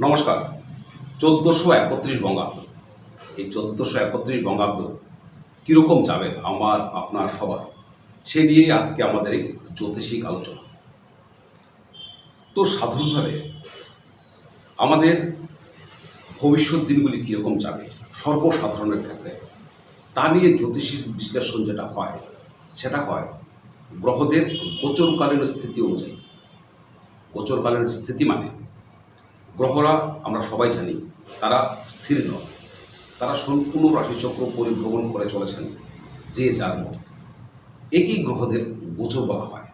নমস্কার। 1431 বঙ্গাব্দ। এই 1431 বঙ্গাব্দ কীরকম যাবে আমার আপনার সবার, সে নিয়েই আজকে আমাদের এই জ্যোতিষিক আলোচনা। তো সাধারণভাবে আমাদের ভবিষ্যৎ দিনগুলি কীরকম যাবে সর্বসাধারণের ক্ষেত্রে, তা নিয়ে জ্যোতিষী বিশ্লেষণ যেটা হয় সেটা হয় গ্রহদের গোচরকালীন স্থিতি অনুযায়ী। গোচরকালীন স্থিতি মানে গ্রহরা আমরা সবাই জানি তারা স্থির নয়, তারা সম্পূর্ণ রাশিচক্র পরিভ্রমণ করে চলেছেন যে যার মতো। একই গ্রহদের গোচর বলা হয়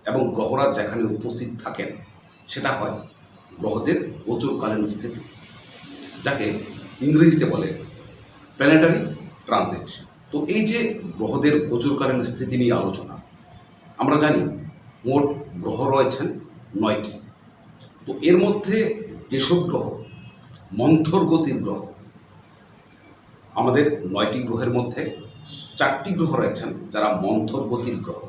এবং গ্রহরা যেখানে উপস্থিত থাকেন সেটা হয় গ্রহদের গোচরকালীন স্থিতি, যাকে ইংরেজিতে বলে প্ল্যানেটারি ট্রানজিট। তো এই যে গ্রহদের গোচরকালীন স্থিতি নিয়ে আলোচনা, আমরা জানি মোট গ্রহ রয়েছেন 9টি। তো এর মধ্যে যেসব গ্রহ মন্থর গতির গ্রহ, আমাদের 9টি গ্রহের মধ্যে 4টি গ্রহ রয়েছেন যারা মন্থর গতির গ্রহ,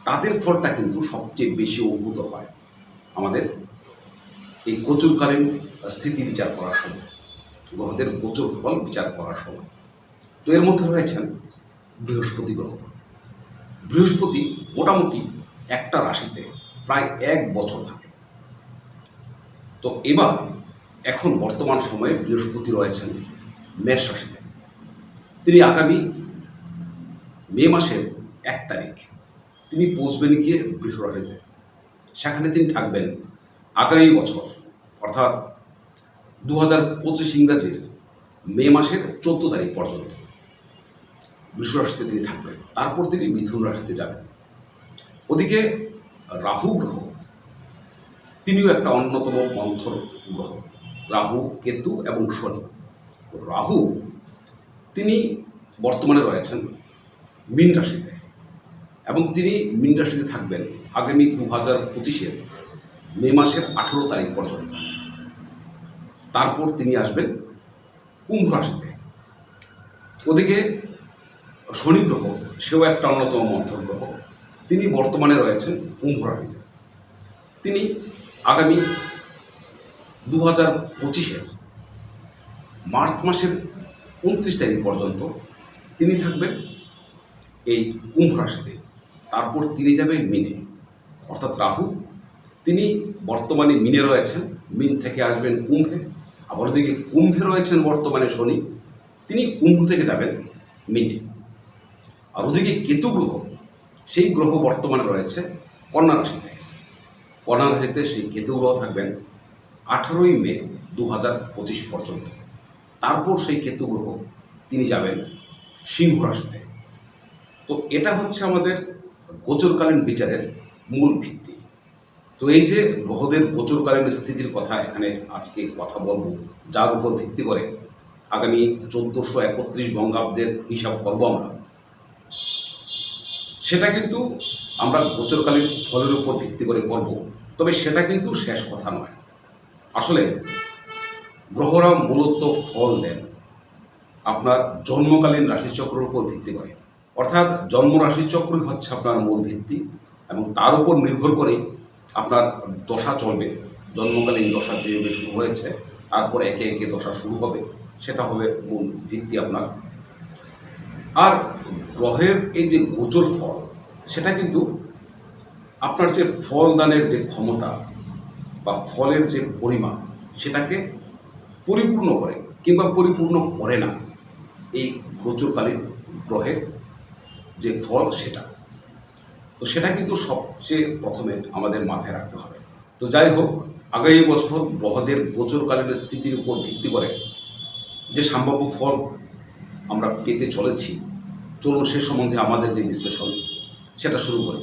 তাদের ফলটা কিন্তু সবচেয়ে বেশি অভূত হয় আমাদের এই গোচরকালীন স্থিতি বিচার করার সময়, গ্রহদের গোচর ফল বিচার করার সময়। তো এর মধ্যে রয়েছেন বৃহস্পতি গ্রহ। বৃহস্পতি মোটামুটি একটা রাশিতে প্রায় 1 বছর থাকে। তো এখন বর্তমান সময়ে বৃহস্পতি রয়েছেন মেষ রাশিতে। তিনি আগামী মে মাসের 1 তারিখ তিনি পৌঁছবেন গিয়ে বৃষ রাশিতে। সেখানে তিনি থাকবেন আগামী বছর অর্থাৎ 2025 ইংরাজির মে মাসের 14 তারিখ পর্যন্ত বৃষ রাশিতে তিনি থাকবেন। তারপর তিনি মিথুন রাশিতে যাবেন। ওদিকে রাহু গ্রহ, তিনিও একটা অন্যতম মন্থর গ্রহ। রাহু, কেতু এবং শনি। তো রাহু তিনি বর্তমানে রয়েছেন মীন রাশিতে এবং তিনি মীন রাশিতে থাকবেন আগামী 2025 মে মাসের 18 তারিখ পর্যন্ত। তারপর তিনি আসবেন কুম্ভ রাশিতে। ওদিকে শনি গ্রহ, সেও একটা অন্যতম মন্থর গ্রহ, তিনি বর্তমানে রয়েছেন কুম্ভ রাশিতে। তিনি আগামী 2025 মার্চ মাসের 29 তারিখ পর্যন্ত তিনি থাকবেন এই কুম্ভ রাশিতে। তারপর তিনি যাবেন মিনে, অর্থাৎ রাহু তিনি বর্তমানে মিনে রয়েছেন, মিন থেকে আসবেন কুম্ভে। আবার ওদিকে কুম্ভে রয়েছেন বর্তমানে শনি, তিনি কুম্ভ থেকে যাবেন মিনে। আর ওদিকে কেতু গ্রহ, সেই গ্রহ বর্তমানে রয়েছে কন্যা রাশিতে। কন্যা রাশিতে সেই কেতু গ্রহ থাকবেন 18 মে 2025 পর্যন্ত। তারপর সেই কেতু গ্রহ তিনি যাবেন সিংহ রাশিতে। তো এটা হচ্ছে আমাদের গোচরকালীন বিচারের মূল ভিত্তি। তো এই যে গ্রহদের গোচরকালীন স্থিতির কথা এখানে আজকে কথা বলবো, যার উপর ভিত্তি করে আগামী 1431 বঙ্গাব্দের হিসাব করবো আমরা, সেটা কিন্তু আমরা গোচরকালীন ফলের উপর ভিত্তি করে করব। তবে সেটা কিন্তু শেষ কথা নয়। আসলে গ্রহরা মূলত ফল দেন আপনার জন্মকালীন রাশিচক্রের উপর ভিত্তি করে, অর্থাৎ জন্ম রাশিচক্রই হচ্ছে আপনার মূল ভিত্তি এবং তার উপর নির্ভর করে আপনার দশা চলবে। জন্মকালীন দশা যেভাবে শুরু হয়েছে তারপর একে একে দশা শুরু হবে, সেটা হবে মূল ভিত্তি আপনার। আর গ্রহের এই যে গোচর ফল, সেটা কিন্তু আপনার যে ফলদানের যে ক্ষমতা বা ফলের যে পরিমাণ, সেটাকে পরিপূর্ণ করে কিংবা পরিপূর্ণ করে না এই গোচরকালীন গ্রহের যে ফল সেটা। তো সেটা কিন্তু সবচেয়ে প্রথমে আমাদের মাথায় রাখতে হবে। তো যাই হোক, আগামী বছর গ্রহদের গোচরকালীন স্থিতির উপর ভিত্তি করে যে সম্ভাব্য ফল আমরা পেতে চলেছি, চলুন সে সম্বন্ধে আমাদের যে বিশ্লেষণ সেটা শুরু করি।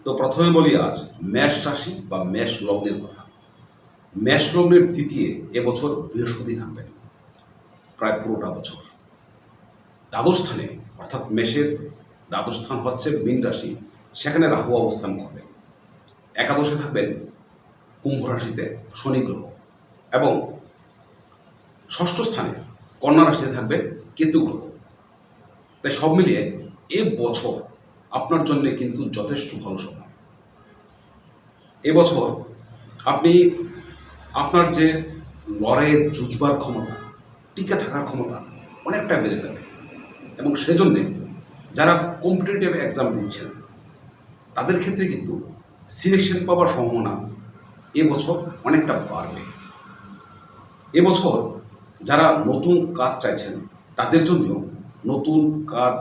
তো প্রথমে বলি আজ মেষ রাশি বা মেষ লগ্নের কথা। মেষ লগ্নের দ্বিতীয় এবছর বৃহস্পতি থাকবেন প্রায় পুরোটা বছর দ্বাদশ স্থানে, অর্থাৎ মেষের দ্বাদশ স্থান হচ্ছে মীন রাশি, সেখানে রাহু অবস্থান করবেন। একাদশে থাকবেন কুম্ভ রাশিতে শনি গ্রহ এবং ষষ্ঠ স্থানে কন্যা রাশিতে থাকবে কেতু গ্রহ। তাই সব মিলিয়ে এ বছর আপনার জন্য কিন্তু যথেষ্ট ভালো সময়। এবছর আপনি আপনার যে লড়াইয়ে জুঝবার ক্ষমতা, টিকে থাকার ক্ষমতা অনেকটা বেড়ে যাবে। এবং সেজন্যে যারা কম্পিটিটিভ এক্সাম দিচ্ছেন তাদের ক্ষেত্রে কিন্তু সিলেকশন পাওয়ার সম্ভাবনা এবছর অনেকটা বাড়বে। এবছর যারা নতুন কাজ চাইছেন তাদের জন্য নতুন কাজ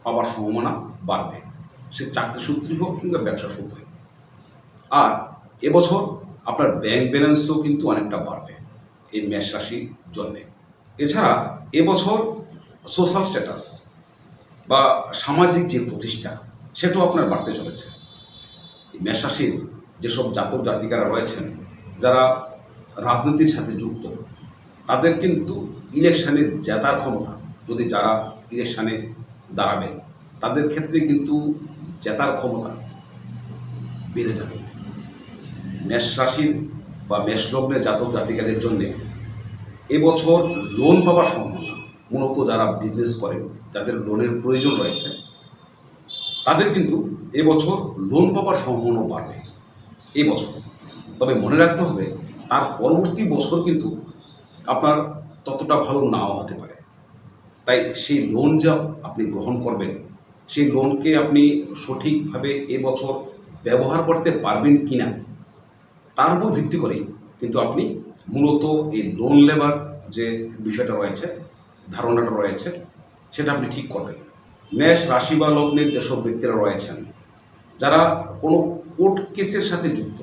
পাওয়ার সম্ভাবনা বাড়বে, সে চাকরি সূত্রে হোক কিংবা ব্যবসা সূত্রে। আর এবছর আপনার ব্যাংক ব্যালেন্সও কিন্তু অনেকটা বাড়বে এই মেষ রাশির জন্যে। এছাড়া এবছর সোশ্যাল স্ট্যাটাস বা সামাজিক যে প্রতিষ্ঠা সেটাও আপনার বাড়তে চলেছে। এই মেষ রাশির যেসব জাতক জাতিকারা রয়েছেন যারা রাজনীতির সাথে যুক্ত, তাদের কিন্তু ইলেকশানে জেতার ক্ষমতা, যদি যারা ইলেকশানে দাঁড়াবেন তাদের ক্ষেত্রে কিন্তু জেতার ক্ষমতা বেড়ে যাবে। মেষ রাশির বা মেষ লগ্নের জাতক জাতিকাদের জন্যে এবছর লোন পাওয়ার সম্ভাবনা, মূলত যারা বিজনেস করেন যাদের লোনের প্রয়োজন রয়েছে তাদের কিন্তু এবছর লোন পাওয়ার সম্ভাবনা বাড়বে এবছর। তবে মনে রাখতে হবে তার পরবর্তী বছর কিন্তু আপনার ততটা ভালো নাও হতে পারে। তাই সেই লোন যা আপনি গ্রহণ করবেন সেই লোনকে আপনি সঠিকভাবে এবছর ব্যবহার করতে পারবেন কি না তার উপর ভিত্তি করেই কিন্তু আপনি মূলত এই লোন নেবার যে বিষয়টা রয়েছে, ধারণাটা রয়েছে, সেটা আপনি ঠিক করবেন। মেষ রাশি বা লগ্নের যেসব ব্যক্তিরা রয়েছেন যারা কোনো কোর্ট কেসের সাথে যুক্ত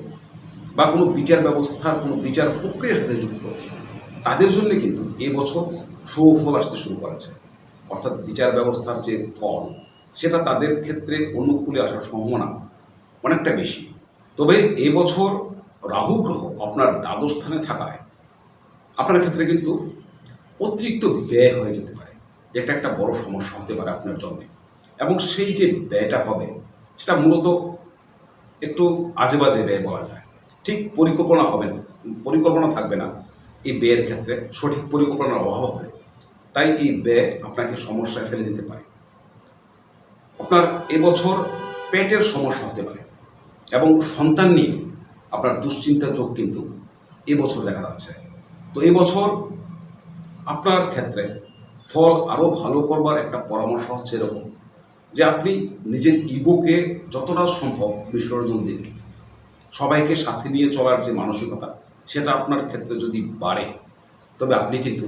বা কোনো বিচার ব্যবস্থার কোনো বিচার প্রক্রিয়ার সাথে যুক্ত, তাদের জন্য কিন্তু এবছর সুফল আসতে শুরু করেছে। অর্থাৎ বিচার ব্যবস্থার যে ফল সেটা তাদের ক্ষেত্রে অনুকূলে আসার সম্ভাবনা অনেকটা বেশি। তবে এবছর রাহু গ্রহ আপনার দ্বাদশ স্থানে থাকায় আপনার ক্ষেত্রে কিন্তু অতিরিক্ত ব্যয় হয়ে যেতে পারে। এটা একটা বড় সমস্যা হতে পারে আপনার জন্য। এবং সেই যে ব্যয়টা হবে সেটা মূলত একটু আজে বাজে ব্যয় বলা যায়। ঠিক পরিকল্পনা থাকবে না এই ব্যয়ের ক্ষেত্রে, সঠিক পরিকল্পনার অভাব হবে। তাই এই ব্যয় আপনাকে সমস্যায় ফেলে দিতে পারে। আপনার এবছর পেটের সমস্যা হতে পারে এবং সন্তান নিয়ে আপনার দুশ্চিন্তা যোগ কিন্তু এবছর দেখা যাচ্ছে। তো এবছর আপনার ক্ষেত্রে ফল আরও ভালো করবার একটা পরামর্শ হচ্ছে এরকম যে আপনি নিজের ইগোকে যতটা সম্ভব বিসর্জন দিন। সবাইকে সাথে নিয়ে চলার যে মানসিকতা সেটা আপনার ক্ষেত্রে যদি বাড়ে তবে আপনি কিন্তু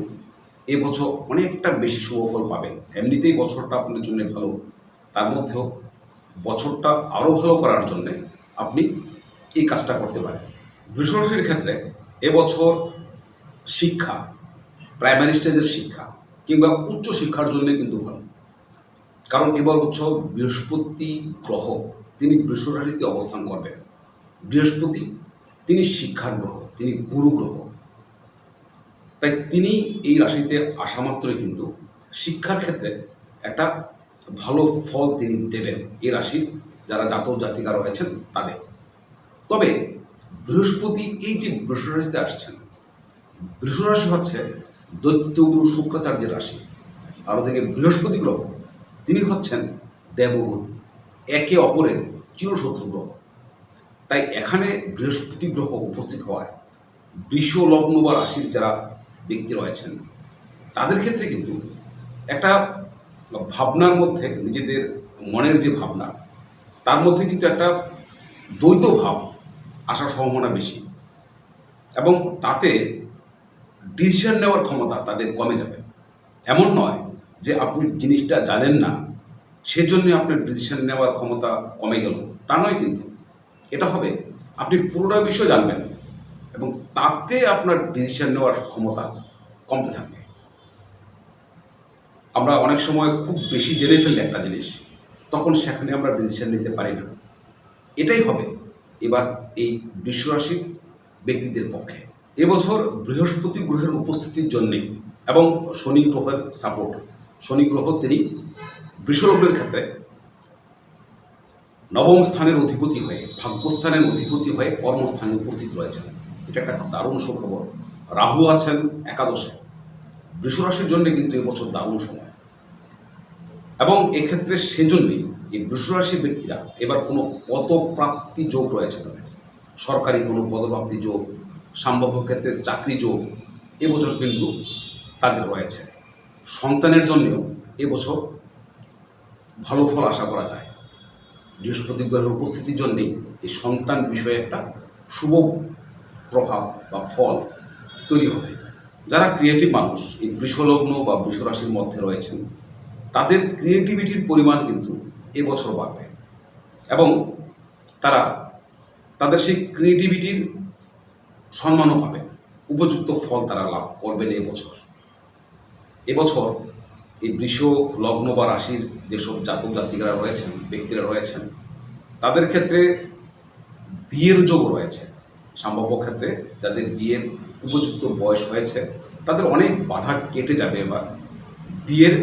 এবছর অনেকটা বেশি শুভফল পাবেন। এমনিতেই বছরটা আপনার জন্য ভালো, তার মধ্যেও বছরটা আরও ভালো করার জন্যে আপনি এই কাজটা করতে পারেন। বৃষ রাশির ক্ষেত্রে এবছর শিক্ষা, প্রাইমারি স্টেজের শিক্ষা কিংবা উচ্চ শিক্ষার জন্য কিন্তু ভালো। কারণ এবার বৃহস্পতি গ্রহ তিনি বৃষ রাশিতে অবস্থান করবেন। বৃহস্পতি তিনি শিক্ষার গ্রহ, তিনি গুরু গ্রহ। তাই তিনি এই রাশিতে আসা মাত্রই কিন্তু শিক্ষার ক্ষেত্রে একটা ভালো ফল তিনি দেবেন এই রাশির যারা জাতক জাতিকা রয়েছেন তাদের। তবে বৃহস্পতি এই যে বৃষ রাশিতে আসছেন, বৃষ রাশি হচ্ছে দৈত্যগুরু শুক্রাচার্যের রাশি। আর ওদিকে বৃহস্পতি গ্রহ তিনি হচ্ছেন দেবগুরু, একে অপরের চিরশত্রু গ্রহ। তাই এখানে বৃহস্পতি গ্রহ উপস্থিত হওয়ায় বৃষ লগ্ন বা রাশির যারা ব্যক্তি রয়েছেন তাদের ক্ষেত্রে কিন্তু একটা ভাবনার মধ্যে, নিজেদের মনের যে ভাবনা তার মধ্যে কিন্তু একটা দ্বৈত ভাব আসার সম্ভাবনা বেশি। এবং তাতে ডিসিশন নেওয়ার ক্ষমতা তাদের কমে যাবে। এমন নয় যে আপনি জিনিসটা জানেন না সেজন্য আপনার ডিসিশন নেওয়ার ক্ষমতা কমে গেল, তা নয়। কিন্তু এটা হবে আপনি পুরোটা বিষয় জানবেন এবং তাতে আপনার ডিসিশন নেওয়ার ক্ষমতা কমতে থাকবে। আমরা অনেক সময় খুব বেশি জেনে ফেললে একটা জিনিস, তখন সেখানে আমরা ডিসিশন নিতে পারি না। এটাই হবে এবার এই বৃষ রাশির ব্যক্তিদের পক্ষে। এবছর বৃহস্পতি গ্রহের উপস্থিতির জন্যে এবং শনি গ্রহের সাপোর্ট, শনি গ্রহ তিনি বৃষ লগ্নের ক্ষেত্রে নবম স্থানের অধিপতি হয়ে, ভাগ্যস্থানের অধিপতি হয়ে কর্মস্থানে উপস্থিত রয়েছেন। এটা একটা দারুণ সুখবর। রাহু আছেন একাদশে। বৃষ রাশির জন্য কিন্তু এবছর দারুণ সময়। এবং এক্ষেত্রে সেজন্যই এই বৃষ রাশির ব্যক্তিরা এবার কোনো পদপ্রাপ্তি যোগ রয়েছে তাদের, সরকারি কোনো পদপ্রাপ্তি যোগ সম্ভাব্য ক্ষেত্রে চাকরি যোগ এবছর কিন্তু তাদের রয়েছে। সন্তানের জন্যও এবছর ভালো ফল আশা করা যায়। বৃহস্পতি গ্রহের উপস্থিতির জন্যেই এই সন্তান বিষয়ে একটা শুভ প্রভাব বা ফল তৈরি হবে। যারা ক্রিয়েটিভ মানুষ এই বৃষলগ্ন বা বৃষরাশির মধ্যে রয়েছেন, তাদের ক্রিয়েটিভিটির পরিমাণ কিন্তু এবছর বাড়বে এবং তারা তাদের সেই ক্রিয়েটিভিটির সম্মানও পাবেন, উপযুক্ত ফল তারা লাভ করবেন এবছর। এবছর এই বৃষ লগ্ন বা রাশির যেসব জাতক জাতিকারা রয়েছেন, ব্যক্তিরা রয়েছেন, তাদের ক্ষেত্রে বিয়ের যোগ রয়েছে। সম্ভাব্য ক্ষেত্রে যাদের বিয়ের উপযুক্ত বয়স হয়েছে তাদের অনেক বাধা কেটে যাবে, এবার বিয়ের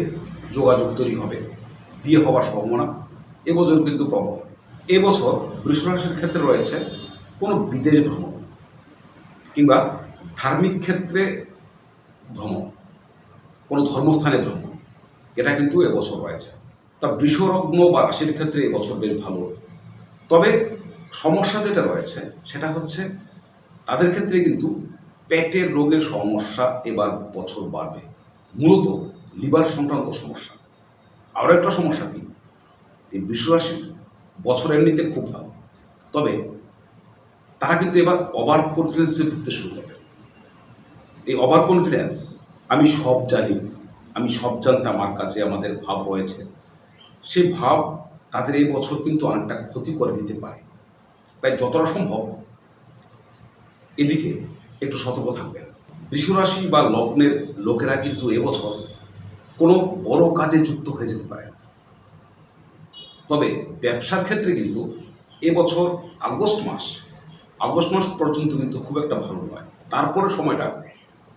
যোগাযোগ তৈরি হবে, বিয়ে হওয়ার সম্ভাবনা এবছর কিন্তু প্রবল। এবছর বৃষ রাশির ক্ষেত্রে রয়েছে কোনো বিদেশ ভ্রমণ কিংবা ধার্মিক ক্ষেত্রে ভ্রমণ, কোনো ধর্মস্থানে ভ্রমণ, এটা কিন্তু এবছর রয়েছে। তা বৃষলগ্ন বা রাশির ক্ষেত্রে এবছর বেশ ভালো। তবে সমস্যা যেটা রয়েছে সেটা হচ্ছে তাদের ক্ষেত্রে কিন্তু পেটের রোগের সমস্যা এবার বছর বাড়বে, মূলত লিভার সংক্রান্ত সমস্যা। আরও একটা সমস্যা কি, এই বৃষরাশির বছর এমনিতে খুব ভালো, তবে তারা কিন্তু এবার ওভার কনফিডেন্সে ভুগতে শুরু করবে। এই ওভার কনফিডেন্স, আমি সব জানি, আমি সব জানতে আমার কাছে আমাদের ভাব রয়েছে, সেই ভাব তাদের এই বছর কিন্তু অনেকটা ক্ষতি করে দিতে পারে। তাই যতটা সম্ভব এদিকে একটু সতর্ক থাকবেন। বৃষরাশি বা লগ্নের লোকেরা কিন্তু এবছর কোনো বড় কাজে যুক্ত হয়ে যেতে পারে। তবে ব্যবসার ক্ষেত্রে কিন্তু এবছর আগস্ট মাস পর্যন্ত কিন্তু খুব একটা ভালো নয়, তারপরে সময়টা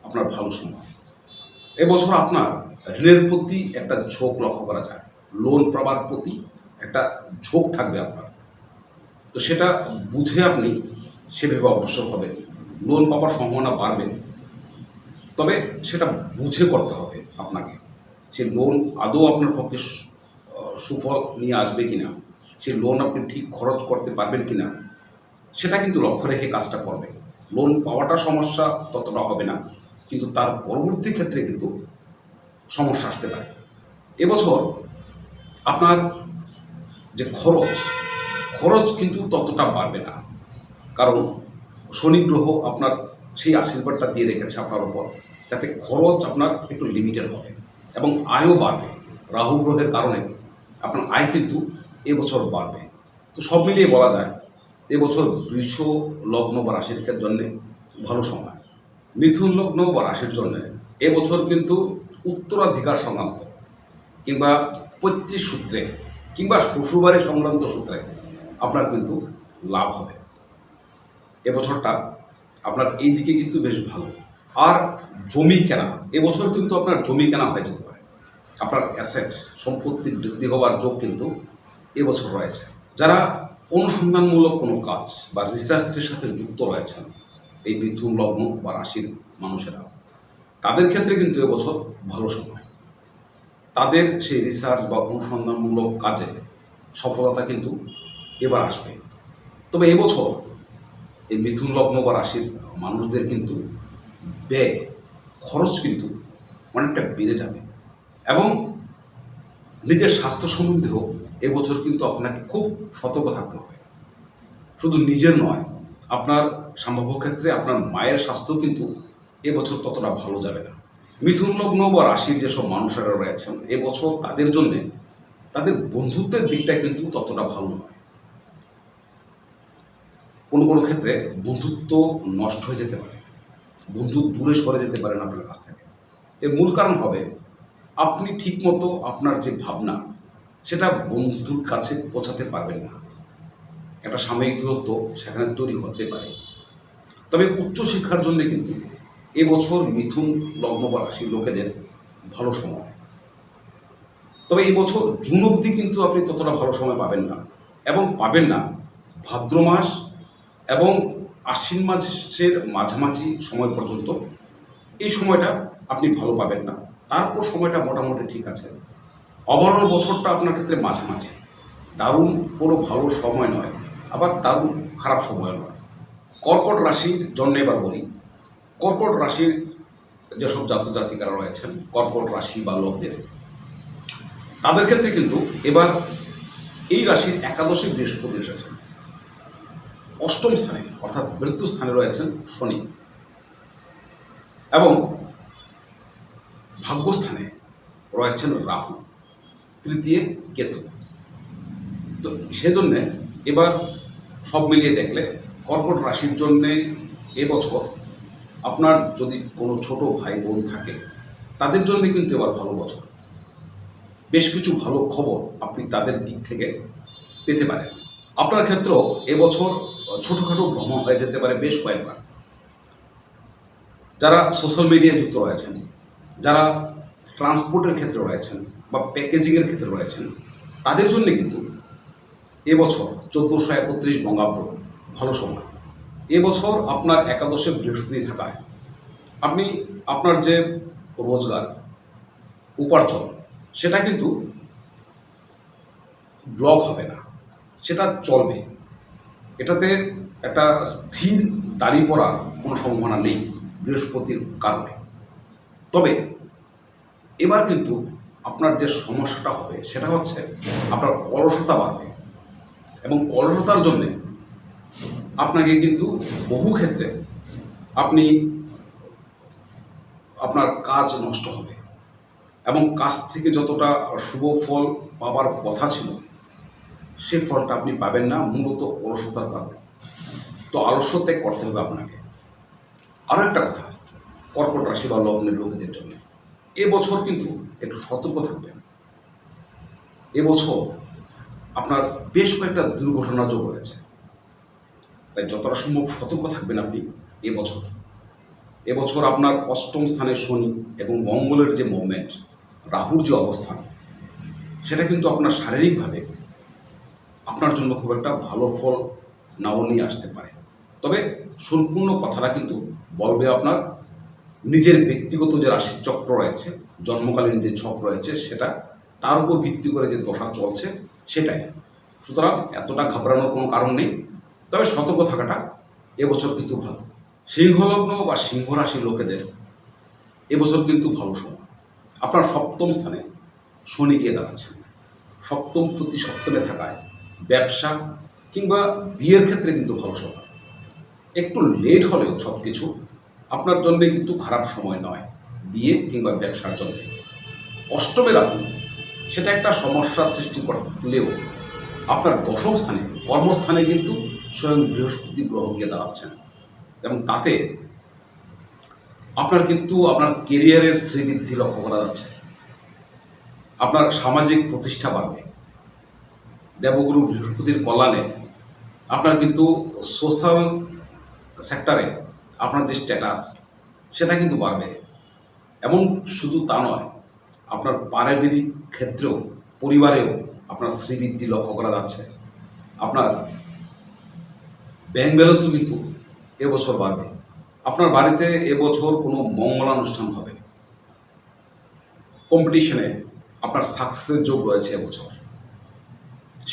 আপনার ভালো সময়। এবছর আপনার ঋণের প্রতি একটা ঝোঁক লক্ষ্য করা যায়, লোন পাওয়ার প্রতি একটা ঝোঁক থাকবে আপনার। তো সেটা বুঝে আপনি সেভাবে অগ্রসর হবেন, লোন পাওয়ার সম্ভাবনা বাড়বে, তবে সেটা বুঝে করতে হবে আপনাকে। সেই লোন আদৌ আপনার পক্ষে সুফল নিয়ে আসবে কিনা, সেই লোন আপনি ঠিক খরচ করতে পারবেন কিনা, সেটা কিন্তু লক্ষ্য রেখে কাজটা করবেন। লোন পাওয়াটা সমস্যা ততটা হবে না, কিন্তু তার পরবর্তী ক্ষেত্রে কিন্তু সমস্যা আসতে পারে। এবছর আপনার যে খরচ কিন্তু ততটা বাড়বে না, কারণ শনি গ্রহ আপনার সেই আশীর্বাদটা দিয়ে রেখেছে আপনার উপর, যাতে খরচ আপনার একটু লিমিটেড হবে এবং আয়ও বাড়বে। রাহু গ্রহের কারণে আপনার আয় কিন্তু এবছর বাড়বে। তো সব মিলিয়ে বলা যায় এবছর বৃষ লগ্ন বা রাশির জন্যে ভালো সময়। মিথুন লগ্ন বা রাশির জন্য এবছর কিন্তু উত্তরাধিকার সংক্রান্ত কিংবা পৈতৃক সূত্রে কিংবা শ্বশুরবাড়ি সংক্রান্ত সূত্রে আপনার কিন্তু লাভ হবে। এবছরটা আপনার এই দিকে কিন্তু বেশ ভালো। আর জমি কেনা, এবছর কিন্তু আপনার জমি কেনা হয়ে যেতে পারে, আপনার অ্যাসেট সম্পত্তির বৃদ্ধি হওয়ার যোগ কিন্তু এবছর রয়েছে। যারা অনুসন্ধানমূলক কোনো কাজ বা রিসার্চের সাথে যুক্ত রয়েছেন, এই মিথুন লগ্ন বা রাশির মানুষেরা, তাদের ক্ষেত্রে কিন্তু এবছর ভালো সময়। তাদের সেই রিসার্চ বা অনুসন্ধানমূলক কাজে সফলতা কিন্তু এবার আসবে। তবে এবছর এই মিথুন লগ্ন বা রাশির মানুষদের কিন্তু খরচ কিন্তু অনেকটা বেড়ে যাবে এবং নিজের স্বাস্থ্য সম্বন্ধেও এবছর কিন্তু আপনাকে খুব সতর্ক থাকতে হবে। শুধু নিজের নয়, আপনার সম্ভাব্য ক্ষেত্রে আপনার মায়ের স্বাস্থ্য কিন্তু এবছর ততটা ভালো যাবে না। মিথুন লগ্ন বা রাশির যেসব মানুষেরা রয়েছেন এবছর তাদের জন্যে তাদের বন্ধুত্বের দিকটা কিন্তু ততটা ভালো নয়। কোনো কোনো ক্ষেত্রে বন্ধুত্ব নষ্ট হয়ে যেতে পারে, বন্ধু দূরে সরে যেতে পারেন আপনার কাছ থেকে। এর মূল কারণ হবে আপনি ঠিকমতো আপনার যে ভাবনা সেটা বন্ধুর কাছে পৌঁছাতে পারবেন না, একটা সাময়িক দূরত্ব সেখানে তৈরি হতে পারে। তবে উচ্চশিক্ষার জন্য কিন্তু এবছর মিথুন লগ্ন বা রাশির লোকেদের ভালো সময়। তবে এবছর জুন অবধি কিন্তু আপনি ততটা ভালো সময় পাবেন না, এবং পাবেন না ভাদ্র মাস এবং আশ্বিন মাসের মাঝামাঝি সময় পর্যন্ত। এই সময়টা আপনি ভালো পাবেন না, তারপর সময়টা মোটামুটি ঠিক আছে। ওভারঅল বছরটা আপনার ক্ষেত্রে মাঝামাঝি, দারুণ কোনো ভালো সময় নয়, আবার দারুণ খারাপ সময় নয়। কর্কট রাশির জন্য এবার বলি, কর্কট রাশির যেসব জাতক জাতিকারা রয়েছেন, কর্কট রাশি বা লগ্নের, তাদের ক্ষেত্রে কিন্তু এবার এই রাশির একাদশী বৃহস্পতি এসেছেন। অষ্টম স্থানে অর্থাৎ মৃত্যু স্থানে রয়েছেন শনি এবং ভাগ্যস্থানে রয়েছেন রাহু, তৃতীয় কেতু। তো সেজন্যে এবার সব মিলিয়ে দেখলে কর্কট রাশির জন্যে এবছর আপনার যদি কোনো ছোট ভাই বোন থাকে তাদের জন্য কিন্তু এবার ভালো বছর। বেশ কিছু ভালো খবর আপনি তাদের দিক থেকে পেতে পারেন। আপনার ক্ষেত্রেও এবছর ছোটোখাটো ভ্রমণ হয়ে যেতে পারে বেশ কয়েকবার। যারা সোশ্যাল মিডিয়ায় যুক্ত রয়েছেন, যারা ট্রান্সপোর্টের ক্ষেত্রে রয়েছেন বা প্যাকেজিংয়ের ক্ষেত্রে রয়েছেন, তাদের জন্য কিন্তু এবছর 1431 বঙ্গাব্দ ভালো সময়। এবছর আপনার একাদশে বৃহস্পতি থাকায় আপনি আপনার যে রোজগার উপার্জন সেটা কিন্তু ব্লক হবে না, সেটা চলবে। এটাতে একটা স্থির দাঁড়িয়ে পড়ার কোনো সম্ভাবনা নেই বৃহস্পতির কারণে। তবে এবার কিন্তু আপনার যে সমস্যাটা হবে সেটা হচ্ছে আপনার অলসতা বাড়বে এবং অলসতার জন্যে আপনাকে কিন্তু বহু ক্ষেত্রে আপনার কাজ নষ্ট হবে এবং কাজ থেকে যতটা শুভ ফল পাবার কথা ছিল সে ফলটা আপনি পাবেন না, মূলত অলসতার কারণে। তো আলস্য ত্যাগ করতে হবে আপনাকে। আরও একটা কথা, কর্কট রাশি বা লগ্নের লোকেদের জন্য এবছর কিন্তু একটু সতর্ক থাকবেন। এবছর আপনার বেশ কয়েকটা দুর্ঘটনা যোগ রয়েছে, তাই যতটা সম্ভব সতর্ক থাকবেন আপনি। এবছর আপনার অষ্টম স্থানে শনি এবং মঙ্গলের যে মুভমেন্ট, রাহুর যে অবস্থান, সেটা কিন্তু আপনার শারীরিকভাবে আপনার জন্য খুব একটা ভালো ফল নাও নিয়ে আসতে পারে। তবে সম্পূর্ণ কথাটা কিন্তু বলবে আপনার নিজের ব্যক্তিগত যে রাশিচক্র রয়েছে, জন্মকালীন যে ছক রয়েছে, সেটা তার উপর ভিত্তি করে যে দশা চলছে সেটাই। সুতরাং এতটা ঘাবড়ানোর কোনো কারণ নেই, তবে সতর্ক থাকাটা এবছর কিন্তু ভালো। সিংহলগ্ন বা সিংহ রাশির লোকেদের এবছর কিন্তু ভালো সময়। আপনার সপ্তম স্থানে শনি গিয়ে দাঁড়াচ্ছেন। সপ্তম প্রতি সপ্তমে থাকায় ব্যবসা কিংবা বিয়ের ক্ষেত্রে কিন্তু ভালো সময়। একটু লেট হলেও সব কিছু আপনার জন্যে কিন্তু খারাপ সময় নয় বিয়ে কিংবা ব্যবসার জন্য। অষ্টমে রাহু সেটা একটা সমস্যার সৃষ্টি করলেও আপনার দশম স্থানে কর্মস্থানে কিন্তু স্বয়ং বৃহস্পতি গ্রহ গিয়ে দাঁড়াচ্ছেন এবং তাতে আপনার কিন্তু আপনার কেরিয়ারের শ্রীবৃদ্ধি লক্ষ্য করা যাচ্ছে। আপনার সামাজিক প্রতিষ্ঠা বাড়বে। দেবগুরু বৃহস্পতির কল্যাণে আপনার কিন্তু সোশ্যাল সেক্টরে আপনার যে স্ট্যাটাস সেটা কিন্তু বাড়বে। এবং শুধু তা নয়, আপনার পারিবারিক ক্ষেত্রেও, পরিবারেও আপনার শ্রীবৃদ্ধি লক্ষ্য করা যাচ্ছে। আপনার ব্যাংক ব্যালেন্সও কিন্তু এবছর বাড়বে। আপনার বাড়িতে এবছর কোনো মঙ্গলানুষ্ঠান হবে। কম্পিটিশনে আপনার সাকসেসের যোগ রয়েছে এবছর।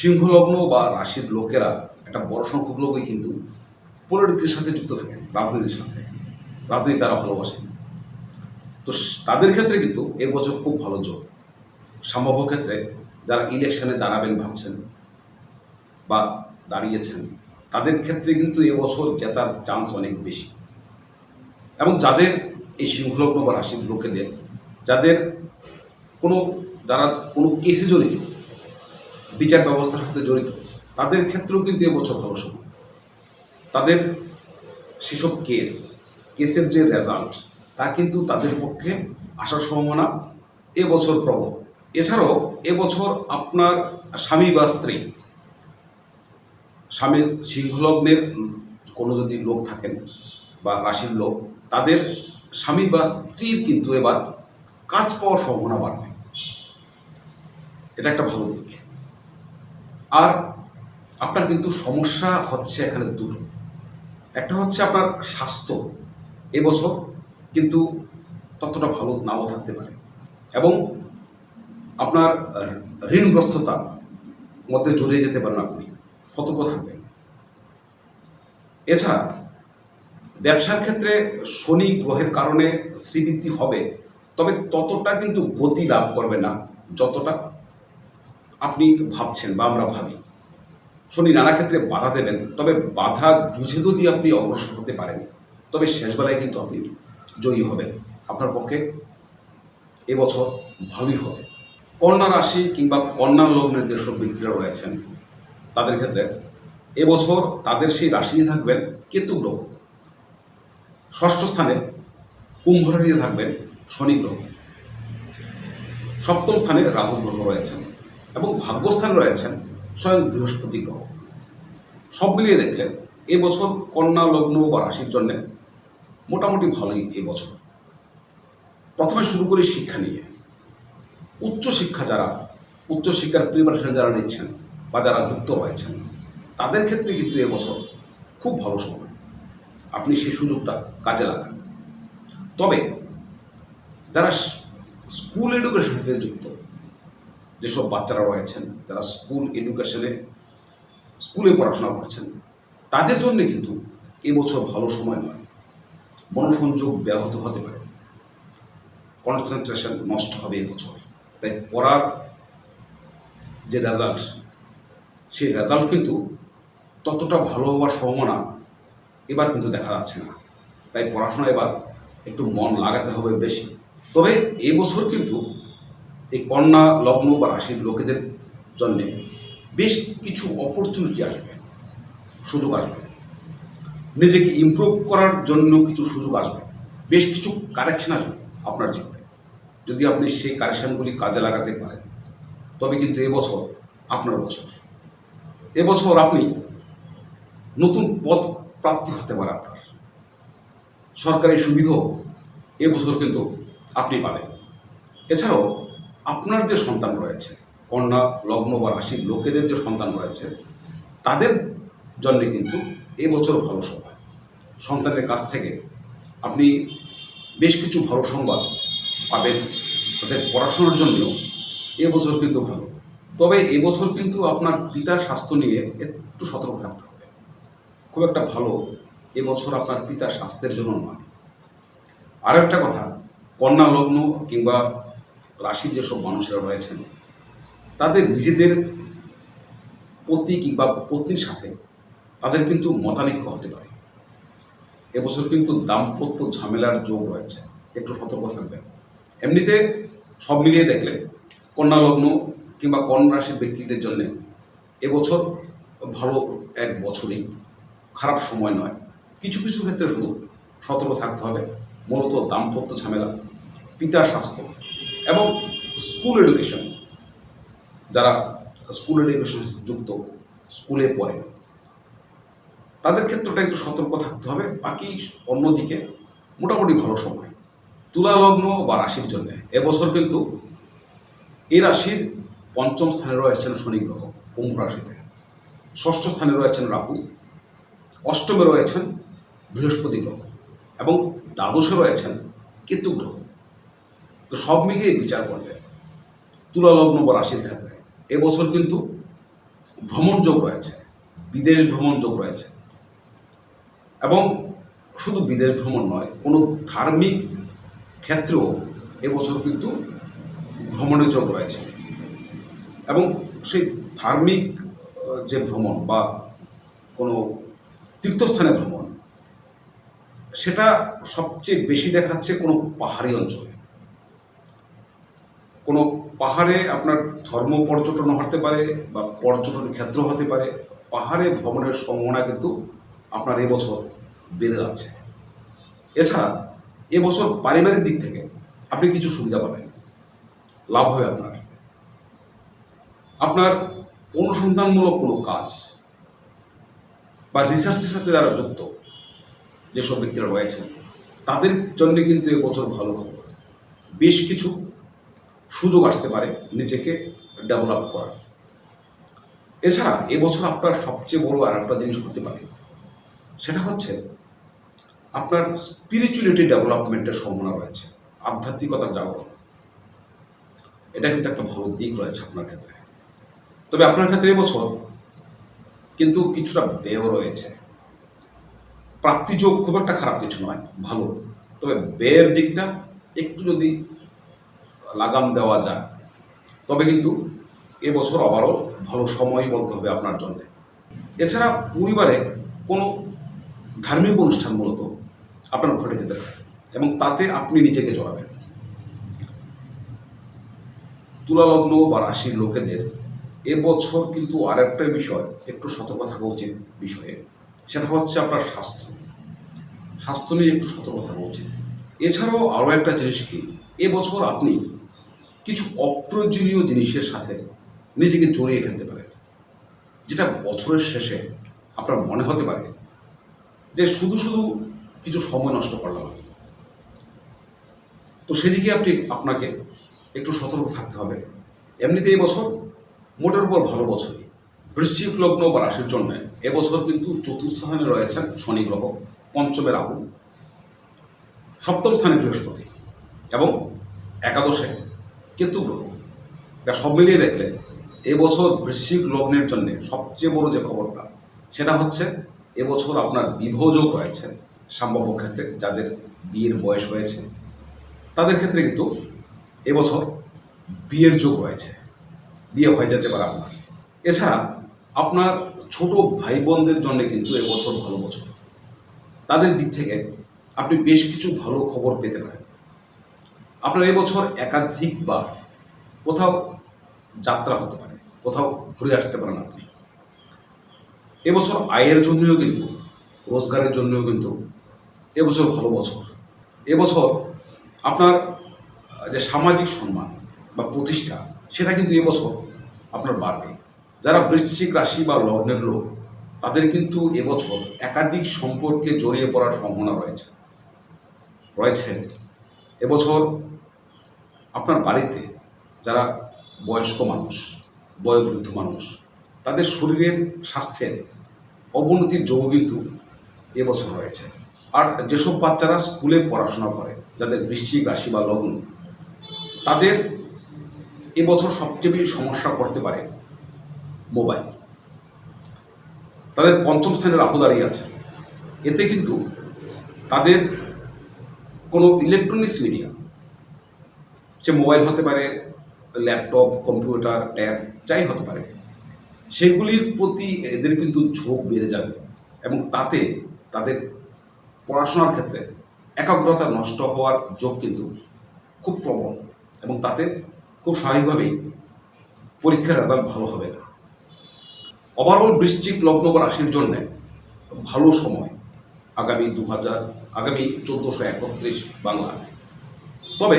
সিংহলগ্ন বা রাশির লোকেরা একটা বড় সংখ্যক লোকই কিন্তু পলিটিক্সের সাথে যুক্ত থাকেন, রাজনীতির সাথে। রাজনীতি তারা ভালোবাসেন। তো তাদের ক্ষেত্রে কিন্তু এবছর খুব ভালো যোগ। সম্ভাব্য ক্ষেত্রে যারা ইলেকশনে দাঁড়াবেন ভাবছেন বা দাঁড়িয়েছেন, তাদের ক্ষেত্রে কিন্তু এবছর জেতার চান্স অনেক বেশি। এবং যাদের এই সিংহলগ্ন বা রাশির লোকেদের যারা কোনো কেসে জড়িত, বিচার ব্যবস্থার সাথে জড়িত, তাদের ক্ষেত্রেও কিন্তু এবছর ভালো সময়। তাদের সেসব কেসের যে রেজাল্ট তা কিন্তু তাদের পক্ষে আসার সম্ভাবনা এবছর প্রবল। এছাড়াও এবছর আপনার স্বামী বা স্বামীর সিংহলগ্নের কোনো যদি লোক থাকেন বা রাশির লোক, তাদের স্বামী বা স্ত্রীর কিন্তু এবার কাজ পাওয়ার সম্ভাবনা বাড়বে। এটা একটা ভালো দিক। আর আপনার কিন্তু সমস্যা হচ্ছে এখানে দুটো। একটা হচ্ছে আপনার স্বাস্থ্য এবছর কিন্তু ততটা ভালো নাও থাকতে পারে এবং আপনার ঋণগ্রস্ততার মধ্যে জড়িয়ে যেতে পারেন আপনি। সতর্ক থাকবেন। এছাড়া ব্যবসার ক্ষেত্রে শনি গ্রহের কারণে শ্রীবৃদ্ধি হবে, তবে ততটা কিন্তু গতি লাভ করবে না যতটা আপনি ভাবছেন বা আমরা ভাবি। শনি নানা ক্ষেত্রে বাধা দেবেন, তবে বাধা বুঝে যদি আপনি অগ্রসর হতে পারেন তবে শেষবেলায় কিন্তু আপনি জয়ী হবেন। আপনার পক্ষে এবছর ভালোই হবে। কন্যা রাশি কিংবা কন্যা লগ্নের যেসব ব্যক্তিরা রয়েছেন তাদের ক্ষেত্রে এবছর তাদের সেই রাশিতে থাকবেন কেতু গ্রহ, ষষ্ঠ স্থানে কুম্ভ রাশিতে থাকবেন শনি গ্রহ, সপ্তম স্থানে রাহু গ্রহ রয়েছেন এবং ভাগ্যস্থানে রয়েছেন স্বয়ং বৃহস্পতি গ্রহ। সব মিলিয়ে দেখলে এবছর কন্যা লগ্ন বা রাশির জন্যে মোটামুটি ভালোই এবছর। প্রথমে শুরু করি শিক্ষা নিয়ে। উচ্চশিক্ষা যারা উচ্চশিক্ষার প্রিপারেশন যারা নিচ্ছেন বা যারা যুক্ত রয়েছেন তাদের ক্ষেত্রে কিন্তু এবছর খুব ভালো সময়, আপনি সেই সুযোগটা কাজে লাগান। তবে যারা স্কুল এডুকেশনের সাথে যুক্ত, যেসব বাচ্চারা রয়েছেন যারা স্কুলে পড়াশোনা করছেন তাদের জন্য কিন্তু এবছর ভালো সময় নয়। মনোসংযোগ ব্যাহত হতে পারে, কনসেন্ট্রেশন নষ্ট হবে এবছর। তাই পড়ার যে রেজাল্ট, সেই রেজাল্ট কিন্তু ততটা ভালো হওয়ার সম্ভাবনা এবার কিন্তু দেখা যাচ্ছে না। তাই পড়াশোনা এবার একটু মন লাগাতে হবে বেশি। তবে এবছর কিন্তু এই কন্যা লগ্ন বা রাশির লোকেদের জন্যে বেশ কিছু অপরচুনিটি আসবে, সুযোগ আসবে। নিজেকে ইমপ্রুভ করার জন্য কিছু সুযোগ আসবে, বেশ কিছু কারেকশন আসবে আপনার জীবনে। যদি আপনি সেই কারেকশনগুলি কাজে লাগাতে পারেন তবে কিন্তু এবছর আপনার বছর। এবছর আপনি নতুন পদ প্রাপ্তি হতে পারে, আপনার সরকারি সুবিধাও এবছর কিন্তু আপনি পাবেন। এছাড়াও আপনার যে সন্তান রয়েছে, কন্যা লগ্ন বা রাশির লোকেদের যে সন্তান রয়েছে তাদের জন্যে কিন্তু এবছর ভালো সময়। সন্তানের কাছ থেকে আপনি বেশ কিছু ভালো সংবাদ পাবেন, তাদের পড়াশোনার জন্যও এবছর কিন্তু ভালো। তবে এবছর কিন্তু আপনার পিতার স্বাস্থ্য নিয়ে একটু সতর্ক থাকতে হবে। খুব একটা ভালো এবছর আপনার পিতার স্বাস্থ্যের জন্য নয়। আরও একটা কথা, কন্যা লগ্ন কিংবা রাশির যেসব মানুষেরা রয়েছেন তাদের নিজেদের পতি কিংবা পত্নীর সাথে তাদের কিন্তু মতানৈক্য হতে পারে। এবছর কিন্তু দাম্পত্য ঝামেলার যোগ রয়েছে, একটু সতর্ক থাকবেন। এমনিতে সব মিলিয়ে দেখলে কন্যা লগ্ন কিংবা কন্যা রাশির ব্যক্তিদের জন্য এবছর ভালো এক বছরই, খারাপ সময় নয়। কিছু কিছু ক্ষেত্রে শুধু সতর্ক থাকতে হবে, মূলত দাম্পত্য ঝামেলা, পিতার স্বাস্থ্য এবং স্কুল এডুকেশন। যারা স্কুল এডুকেশন যুক্ত, স্কুলে পড়ে, তাদের ক্ষেত্রটা একটু সতর্ক থাকতে হবে। বাকি অন্যদিকে মোটামুটি ভালো সময়। তুলা লগ্ন বা রাশির জন্য এবছর কিন্তু এই রাশির পঞ্চম স্থানে রয়েছেন শনি গ্রহ কুম্ভ রাশিতে, ষষ্ঠ স্থানে রয়েছেন রাহু, অষ্টমে রয়েছেন বৃহস্পতি গ্রহ এবং দ্বাদশে রয়েছেন কেতু গ্রহ। তো সব মিলিয়ে বিচার করলে তুলা লগ্ন বা রাশির ক্ষেত্রে এবছর কিন্তু ভ্রমণ যোগ রয়েছে, বিদেশ ভ্রমণ যোগ রয়েছে। এবং শুধু বিদেশ ভ্রমণ নয়, কোনো ধার্মিক ক্ষেত্রেও এবছর কিন্তু ভ্রমণের যোগ রয়েছে। এবং সেই ধার্মিক যে ভ্রমণ বা কোনো তীর্থস্থানে ভ্রমণ, সেটা সবচেয়ে বেশি দেখাচ্ছে কোনো পাহাড়ি অঞ্চলে। কোনো পাহাড়ে আপনার ধর্ম পর্যটন হতে পারে বা পর্যটন ক্ষেত্র হতে পারে। পাহাড়ে ভ্রমণের সম্ভাবনা কিন্তু আপনার এবছর বেড়ে যাচ্ছে। এছাড়া এবছর পারিবারিক দিক থেকে আপনি কিছু সুবিধা পাবেন, লাভ হবে আপনার অনুসন্ধানমূলক কোনো কাজ বা রিসার্চের সাথে যারা যুক্ত যেসব ব্যক্তিরা রয়েছেন তাদের জন্য কিন্তু এবছর ভালো খবর। বেশ কিছু সুযোগ আসতে পারে নিজেকে ডেভেলপ করার। এছাড়া এবছর আপনার সবচেয়ে বড় আর একটা জিনিস হতে পারে, সেটা হচ্ছে আপনার স্পিরিচুয়ালিটি ডেভেলপমেন্টের সম্ভাবনা রয়েছে, আধ্যাত্মিকতার জাগরণ। এটা কিন্তু একটা ভালো দিক রয়েছে আপনার ক্ষেত্রে। তবে আপনার ক্ষেত্রে এবছর কিন্তু কিছুটা ব্যয় রয়েছে। প্রাপ্তিযোগ খুব একটা খারাপ কিছু নয়, ভালো। তবে ব্যয়ের দিকটা একটু যদি লাগাম দেওয়া যায় তবে কিন্তু এবছর আবারও ভালো সময় বলতে হবে আপনার জন্য। এছাড়া পরিবারে কোনো ধার্মিক অনুষ্ঠান মূলত আপনার ঘটে যেতে পারে এবং তাতে আপনি নিজেকে জড়াবেন। তুলা লগ্ন বা রাশির লোকেদের এবছর কিন্তু আর একটা বিষয় একটু সতর্ক থাকা উচিত বিষয়ে, সেটা হচ্ছে আপনার স্বাস্থ্য নিয়ে একটু সতর্ক থাকা উচিত। এছাড়াও আরও একটা জিনিস কি, এবছর আপনি কিছু অপ্রয়োজনীয় জিনিসের সাথে নিজেকে জড়িয়ে ফেলতে পারেন, যেটা বছরের শেষে আপনার মনে হতে পারে যে শুধু শুধু কিছু সময় নষ্ট করলাম আমি। তো সেদিকে আপনাকে একটু সতর্ক থাকতে হবে। এমনিতে এই বছর মোটের উপর ভালো বছরই। বৃশ্চিক লগ্ন বা রাশির জন্য এবছর কিন্তু চতুর্থ স্থানে রয়েছেন শনি গ্রহ, পঞ্চমে রাহু, সপ্তম স্থানে বৃহস্পতি এবং একাদশে কেতু গ্রহ। যা সব মিলিয়ে দেখলে এবছর বৃশ্চিক লগ্নের জন্য সবচেয়ে বড় যে খবরটা সেটা হচ্ছে এবছর আপনার বিবাহযোগ রয়েছে। সম্ভাব্য ক্ষেত্রে যাদের বিয়ের বয়স হয়েছে তাদের ক্ষেত্রে কিন্তু এবছর বিয়ের যোগ রয়েছে, বিয়ে হয়ে যেতে পারে আপনার। এছাড়া আপনার ছোট ভাই বোনদের জন্য কিন্তু এবছর ভালো বছর, তাদের দিক থেকে আপনি বেশ কিছু ভালো খবর পেতে পারেন। আপনার এবছর একাধিকবার কোথাও যাত্রা হতে পারে, কোথাও ঘুরে আসতে পারেন আপনি। এবছর আয়ের জন্যও কিন্তু, রোজগারের জন্যও কিন্তু এবছর ভালো বছর। এবছর আপনার যে সামাজিক সম্মান বা প্রতিষ্ঠা সেটা কিন্তু এবছর আপনার বাড়বে। যারা বৃশ্চিক রাশি বা লগ্নের লোক তাদের কিন্তু এবছর একাধিক সম্পর্কে জড়িয়ে পড়ার সম্ভাবনা রয়েছে। এবছর আপনার বাড়িতে যারা বয়স্ক মানুষ, বয়োবৃদ্ধ মানুষ, তাদের শরীরের স্বাস্থ্যের অবনতির যোগও কিন্তু এবছর রয়েছে। আর যেসব বাচ্চারা স্কুলে পড়াশোনা করে, যাদের বৃশ্চিক রাশি বা লগ্ন, তাদের এবছর সবচেয়ে বেশি সমস্যা করতে পারে মোবাইল। তাদের পঞ্চম স্থানে রাহু দাঁড়িয়ে আছে, এতে কিন্তু তাদের কোনো ইলেকট্রনিক্স মিডিয়া, সে মোবাইল হতে পারে, ল্যাপটপ, কম্পিউটার, ট্যাব, যাই হতে পারে, সেগুলির প্রতি এদের কিন্তু ঝোঁক বেড়ে যাবে এবং তাতে তাদের পড়াশোনার ক্ষেত্রে একাগ্রতা নষ্ট হওয়ার যোগ কিন্তু খুব প্রবল এবং তাতে খুব স্বাভাবিকভাবেই পরীক্ষার রেজাল্ট ভালো হবে না। ওভারঅল বৃশ্চিক লগ্ন বা রাশির জন্য ভালো সময় আগামী 1431 বাংলা। তবে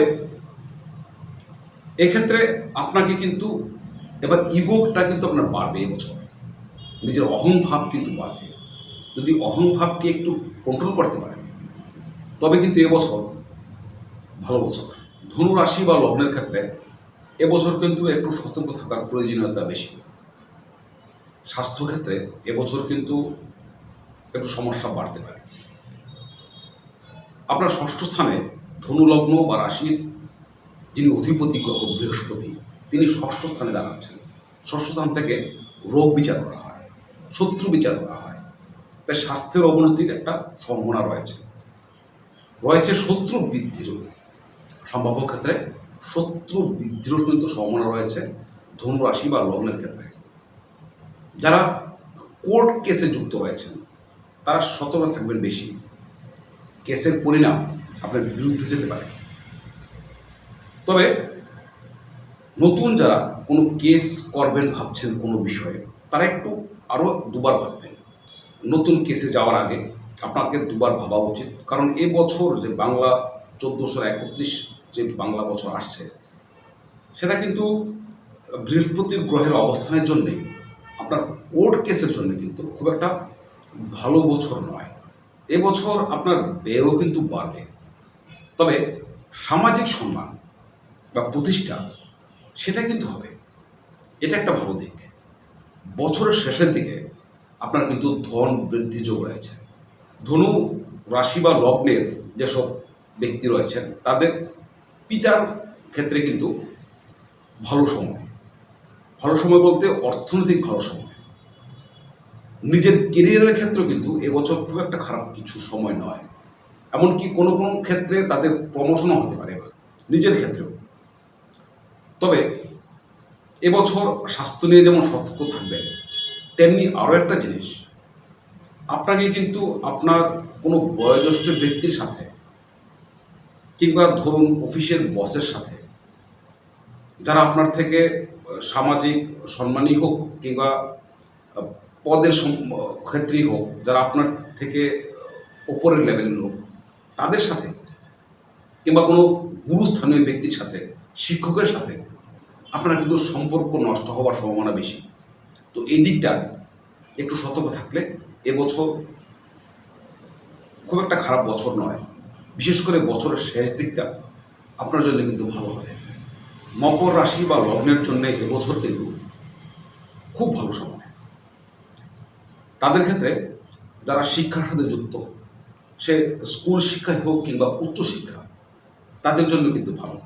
এক্ষেত্রে আপনাকে কিন্তু এবার ইগোটা কিন্তু আপনার বাড়বে এবছর, নিজের অহংভাব কিন্তু বাড়বে। যদি অহংভাবকে একটু কন্ট্রোল করতে পারেন তবে কিন্তু এবছর ভালো বছর। ধনু রাশি বা লগ্নের ক্ষেত্রে এবছর কিন্তু একটু সতর্ক থাকার প্রয়োজনীয়তা বেশি। স্বাস্থ্যক্ষেত্রে এবছর কিন্তু একটু সমস্যা বাড়তে পারে। আপনার ষষ্ঠ স্থানে ধনু লগ্ন বা রাশির যিনি অধিপতি গ্রহ বৃহস্পতি, তিনি ষষ্ঠ স্থানে দাঁড়াচ্ছেন। ষষ্ঠ স্থান থেকে রোগ বিচার করা হয়, শত্রু বিচার করা হয়, তাই স্বাস্থ্যের অবনতির একটা সম্ভাবনা রয়েছে শত্রু বৃদ্ধিরও। সম্ভাব্য ক্ষেত্রে শত্রু বৃদ্ধিরও কিন্তু সম্ভাবনা রয়েছে ধনু রাশি বা লগ্নের ক্ষেত্রে। যারা কোর্ট কেসে যুক্ত রয়েছেন তারা সতর্ক থাকবেন বেশি, কেসের পরিণাম আপনার বিরুদ্ধে যেতে পারে। তবে নতুন যারা কোনো কেস করবেন ভাবছেন কোনো বিষয়ে, তারা একটু আরও দুবার ভাববেন। নতুন কেসে যাওয়ার আগে আপনাকে দুবার ভাবা উচিত, কারণ এ বছর যে বাংলা 1431 যে বাংলা বছর আসছে সেটা কিন্তু বৃহস্পতির গ্রহের অবস্থানের জন্যে আপনার কোর্ট কেসের জন্য কিন্তু খুব একটা ভালো বছর নয়। এবছর আপনার ব্যয়ও কিন্তু বাড়বে, তবে সামাজিক সম্মান বা প্রতিষ্ঠা সেটা কিন্তু হবে, এটা একটা ভালো দিক। বছরের শেষের দিকে আপনার কিন্তু ধন বৃদ্ধি যোগ রয়েছে। ধনু রাশি বা লগ্নের যেসব ব্যক্তি রয়েছেন তাদের পিতার ক্ষেত্রে কিন্তু ভালো সময় বলতে অর্থনৈতিক ভালো সময়। নিজের কেরিয়ারের ক্ষেত্রেও কিন্তু এবছর খুব একটা খারাপ কিছু সময় নয়। এমনকি কোনো কোনো ক্ষেত্রে তাদের প্রমোশনও হতে পারে এবার, নিজের ক্ষেত্রেও। তবে এবছর স্বাস্থ্য নিয়ে যেমন সতর্ক থাকবেন, তেমনি আরও একটা জিনিস, আপনাকে কিন্তু আপনার কোনো বয়োজ্যেষ্ঠ ব্যক্তির সাথে কিংবা ধরুন অফিসের বসের সাথে, যারা আপনার থেকে সামাজিক সম্মানী হোক কিংবা পদের ক্ষেত্রেই হোক, যারা আপনার থেকে ওপরের লেভেলের লোক, তাদের সাথে কিংবা কোনো গুরুস্থানীয় ব্যক্তির সাথে, শিক্ষকের সাথে আপনার কিন্তু সম্পর্ক নষ্ট হওয়ার সম্ভাবনা বেশি। তো এই দিকটা একটু সতর্ক থাকলে এবছর খুব একটা খারাপ বছর নয়। বিশেষ করে বছরের শেষ দিকটা আপনার জন্য কিন্তু ভালো হবে। মকর রাশি বা লগ্নের জন্য এবছর কিন্তু খুব ভালো সময়। তাদের ক্ষেত্রে যারা শিক্ষার সাথে যুক্ত, সে স্কুল শিক্ষায় হোক কিংবা উচ্চশিক্ষা, তাদের জন্য কিন্তু ভালো।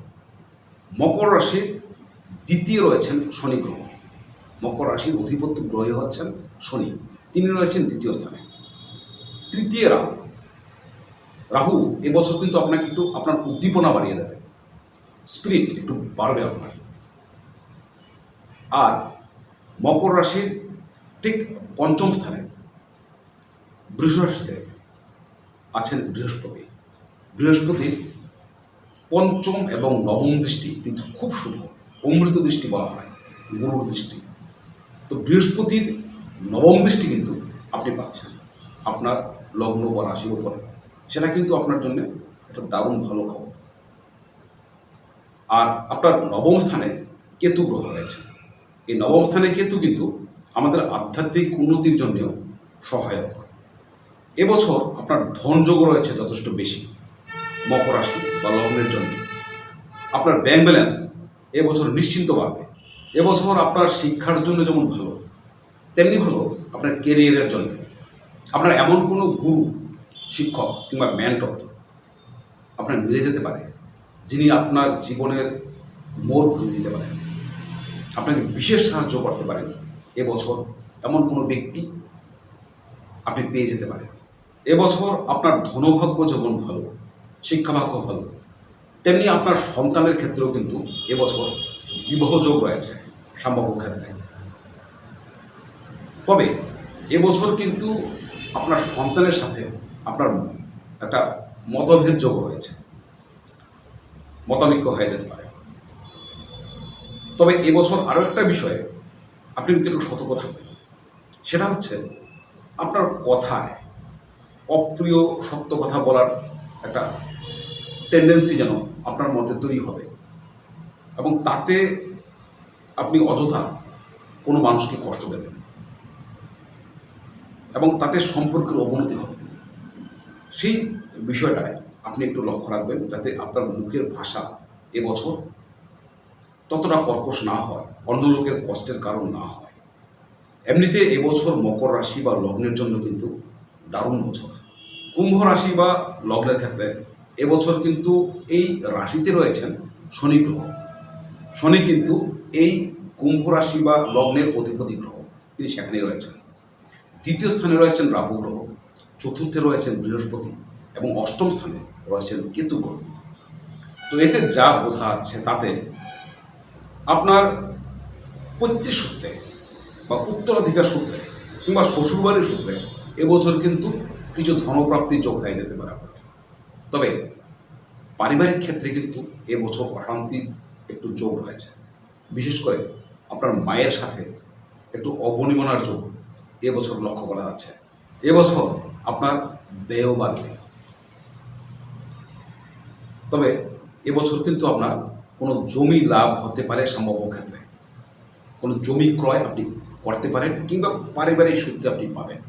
মকর রাশির দ্বিতীয় রয়েছেন শনি গ্রহ। মকর রাশির অধিপত্য গ্রহ হচ্ছেন শনি, তিনি রয়েছেন দ্বিতীয় স্থানে। তৃতীয় রাহু। রাহু এবছর কিন্তু আপনাকে একটু আপনার উদ্দীপনা বাড়িয়ে দেবে, স্পিরিট একটু বাড়বে আপনার। আর মকর রাশির ঠিক পঞ্চম স্থানে বৃষ রাশিতে আছেন বৃহস্পতি। বৃহস্পতির পঞ্চম এবং নবম দৃষ্টি কিন্তু খুব শুভ, অমৃত দৃষ্টি বলা হয়, গুরুর দৃষ্টি। তো বৃহস্পতির নবম দৃষ্টি কিন্তু আপনি পাচ্ছেন আপনার লগ্ন বা রাশির উপরে। সেটা কিন্তু আপনার জন্য একটা দারুণ ভালো খবর। আর আপনার নবম স্থানে কেতু গ্রহ রয়েছে। এই নবম স্থানে কেতু কিন্তু আমাদের আধ্যাত্মিক উন্নতির জন্যও সহায়ক। এবছর আপনার ধনযোগ রয়েছে যথেষ্ট বেশি মকর রাশি বা লগ্নের জন্য। আপনার ব্যাংক ব্যালেন্স এবছর নিশ্চিন্ত বাড়বে। এবছর আপনার শিক্ষার জন্য যেমন ভালো, তেমনি ভালো আপনার কেরিয়ারের জন্য। আপনার এমন কোনো গুরু, শিক্ষক কিংবা মেন্টর আপনার মিলে যেতে পারে, যিনি আপনার জীবনের মোড় ঘুরে দিতে পারেন, আপনাকে বিশেষ সাহায্য করতে পারেন। এবছর এমন কোনো ব্যক্তি আপনি পেয়ে যেতে পারেন। এবছর আপনার ধনভাগ্য যেমন ভালো, শিক্ষাভাগ্য ভালো, তেমনি আপনার সন্তানের ক্ষেত্রেও কিন্তু এবছর বিবাহযোগ রয়েছে সম্ভাব্য ক্ষেত্রে। তবে এবছর কিন্তু আপনার সন্তানের সাথে আপনার একটা মতভেদ যোগ রয়েছে, মতানৈক্য হয়ে যেতে পারে। তবে এবছর আরও একটা বিষয়ে আপনি কিন্তু একটু সতর্ক থাকবেন, সেটা হচ্ছে আপনার কথায় অপ্রিয় সত্য কথা বলার একটা টেন্ডেন্সি যেন আপনার মধ্যে তৈরি হবে, এবং তাতে আপনি অযথা কোনো মানুষকে কষ্ট দেবেন এবং তাতে সম্পর্কের অবনতি হবে। সেই বিষয়টায় আপনি একটু লক্ষ্য রাখবেন, যাতে আপনার মুখের ভাষা এবছর ততটা কর্কশ না হয়, অন্য লোকের কষ্টের কারণ না হয়। এমনিতে এবছর মকর রাশি বা লগ্নের জন্য কিন্তু দারুণ বছর। কুম্ভ রাশি বা লগ্নের ক্ষেত্রে এবছর কিন্তু এই রাশিতে রয়েছেন শনি গ্রহ। শনি কিন্তু এই কুম্ভ রাশি বা লগ্নের অধিপতি গ্রহ, তিনি সেখানে রয়েছেন। দ্বিতীয় স্থানে রয়েছেন রাহু গ্রহ, চতুর্থে রয়েছেন বৃহস্পতি এবং অষ্টম স্থানে রয়েছেন কেতু গ্রহ। তো এতে যা বোঝা যাচ্ছে তাতে আপনার পৈতৃক সূত্রে বা উত্তরাধিকার সূত্রে কিংবা শ্বশুরবাড়ির সূত্রে এবছর কিন্তু কিছু ধনপ্রাপ্তির যোগ হয়ে যেতে পারে আপনার। তবে পারিবারিক ক্ষেত্রে কিন্তু এবছর অশান্তির একটু যোগ রয়েছে। বিশেষ করে আপনার মায়ের সাথে একটু অবনিমনার যোগ এবছর লক্ষ্য করা যাচ্ছে। এবছর আপনার ব্যয়ও বাড়বে। তবে এবছর কিন্তু আপনার কোনো জমি লাভ হতে পারে সম্ভাব্য ক্ষেত্রে, কোনো জমি ক্রয় আপনি করতে পারেন কিংবা পারিবারিক সূত্রে আপনি পাবেন।